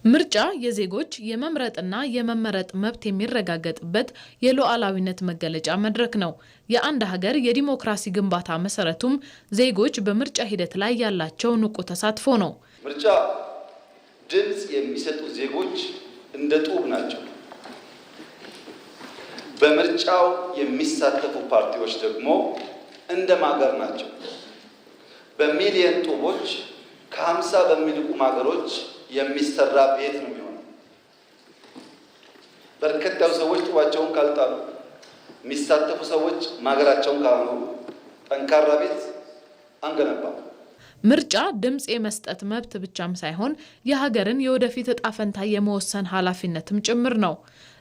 ምርጫ የዜጎች የመምረጥና የመመረጥ መብት የሚረጋገጥበት የሉዓላዊነት መገለጫ መድረክ ነው። የአንድ ሀገር የዲሞክራሲ ግንባታ መሰረቱም ዜጎች በምርጫ ሂደት ላይ ያላቸው ንቁ ተሳትፎ ነው። ምርጫ ድምጽ የሚሰጡ ዜጎች እንደ ጡብ ናቸው። በምርጫው የሚሳተፉ ፓርቲዎች ደግሞ እንደ ማገር ናቸው። በሚሊየን ጡቦች ከ50 በሚልቁ ማገሮች የሚሰራ ቤት ነው የሚሆነው። በርከት ያሉ ሰዎች ጡባቸውን ካልጣሉ፣ የሚሳተፉ ሰዎች ማገራቸውን ካላኖሩ ጠንካራ ቤት አንገነባም። ምርጫ ድምጽ የመስጠት መብት ብቻም ሳይሆን የሀገርን የወደፊት ዕጣ ፈንታ የመወሰን ኃላፊነትም ጭምር ነው።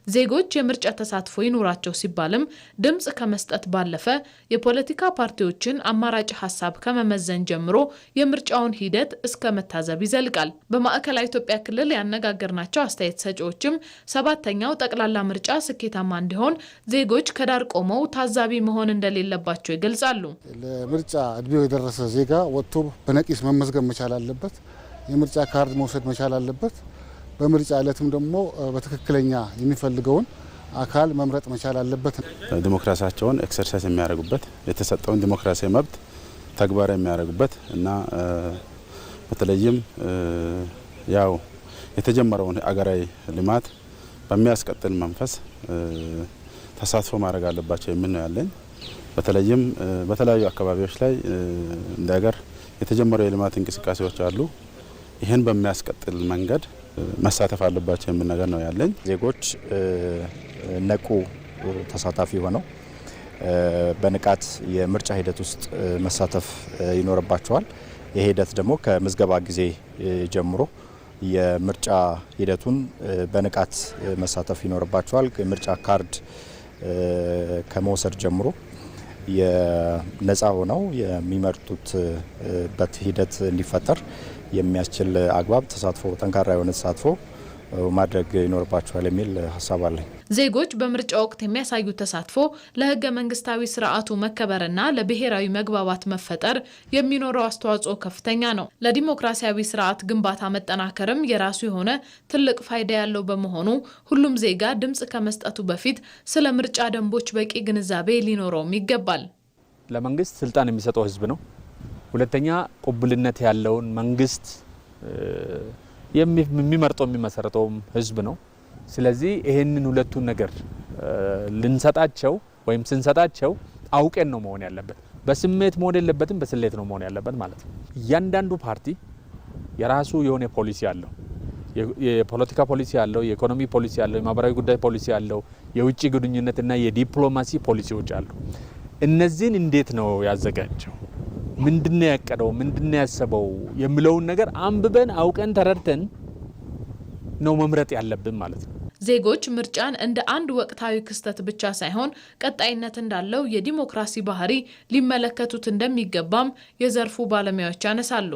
ዜጎች የምርጫ ተሳትፎ ይኖራቸው ሲባልም ድምጽ ከመስጠት ባለፈ የፖለቲካ ፓርቲዎችን አማራጭ ሀሳብ ከመመዘን ጀምሮ የምርጫውን ሂደት እስከ መታዘብ ይዘልቃል። በማዕከላዊ ኢትዮጵያ ክልል ያነጋገርናቸው አስተያየት ሰጪዎችም 7ኛው ጠቅላላ ምርጫ ስኬታማ እንዲሆን ዜጎች ከዳር ቆመው ታዛቢ መሆን እንደሌለባቸው ይገልጻሉ። ለምርጫ እድሜው የደረሰ ዜጋ ወጥቶ በነቂስ መመዝገብ መቻል አለበት። የምርጫ ካርድ መውሰድ መቻል አለበት። በምርጫ ዕለትም ደግሞ በትክክለኛ የሚፈልገውን አካል መምረጥ መቻል አለበት። ዲሞክራሲያቸውን ኤክሰርሳይዝ የሚያደርጉበት የተሰጠውን ዲሞክራሲያዊ መብት ተግባራዊ የሚያደርጉበት እና በተለይም ያው የተጀመረውን አገራዊ ልማት በሚያስቀጥል መንፈስ ተሳትፎ ማድረግ አለባቸው የሚል ነው ያለኝ። በተለይም በተለያዩ አካባቢዎች ላይ እንደ ሀገር የተጀመሩ የልማት እንቅስቃሴዎች አሉ። ይህን በሚያስቀጥል መንገድ መሳተፍ አለባቸው የሚል ነገር ነው ያለኝ። ዜጎች ነቁ ተሳታፊ ሆነው በንቃት የምርጫ ሂደት ውስጥ መሳተፍ ይኖርባቸዋል። ይህ ሂደት ደግሞ ከምዝገባ ጊዜ ጀምሮ የምርጫ ሂደቱን በንቃት መሳተፍ ይኖርባቸዋል። የምርጫ ካርድ ከመውሰድ ጀምሮ የነፃ ሆነው የሚመርጡበት ሂደት እንዲፈጠር የሚያስችል አግባብ ተሳትፎ ጠንካራ የሆነ ተሳትፎ ማድረግ ይኖርባቸዋል የሚል ሀሳብ አለኝ። ዜጎች በምርጫ ወቅት የሚያሳዩት ተሳትፎ ለሕገ መንግስታዊ ስርዓቱ መከበርና ለብሔራዊ መግባባት መፈጠር የሚኖረው አስተዋጽኦ ከፍተኛ ነው። ለዲሞክራሲያዊ ስርዓት ግንባታ መጠናከርም የራሱ የሆነ ትልቅ ፋይዳ ያለው በመሆኑ ሁሉም ዜጋ ድምጽ ከመስጠቱ በፊት ስለ ምርጫ ደንቦች በቂ ግንዛቤ ሊኖረውም ይገባል። ለመንግስት ስልጣን የሚሰጠው ህዝብ ነው። ሁለተኛ ቅቡልነት ያለውን መንግስት የሚመርጠው የሚመሰረተውም ህዝብ ነው። ስለዚህ ይሄንን ሁለቱን ነገር ልንሰጣቸው ወይም ስንሰጣቸው አውቀን ነው መሆን ያለበት። በስሜት መሆን የለበትም፣ በስሌት ነው መሆን ያለበት ማለት ነው። እያንዳንዱ ፓርቲ የራሱ የሆነ ፖሊሲ አለው። የፖለቲካ ፖሊሲ አለው፣ የኢኮኖሚ ፖሊሲ አለው፣ የማህበራዊ ጉዳይ ፖሊሲ አለው፣ የውጭ ግንኙነትና የዲፕሎማሲ ፖሊሲዎች አሉ። እነዚህን እንዴት ነው ያዘጋጀው? ምንድነው ያቀደው? ምንድነው ያሰበው? የሚለውን ነገር አንብበን አውቀን ተረድተን ነው መምረጥ ያለብን ማለት ነው። ዜጎች ምርጫን እንደ አንድ ወቅታዊ ክስተት ብቻ ሳይሆን ቀጣይነት እንዳለው የዲሞክራሲ ባህሪ ሊመለከቱት እንደሚገባም የዘርፉ ባለሙያዎች ያነሳሉ።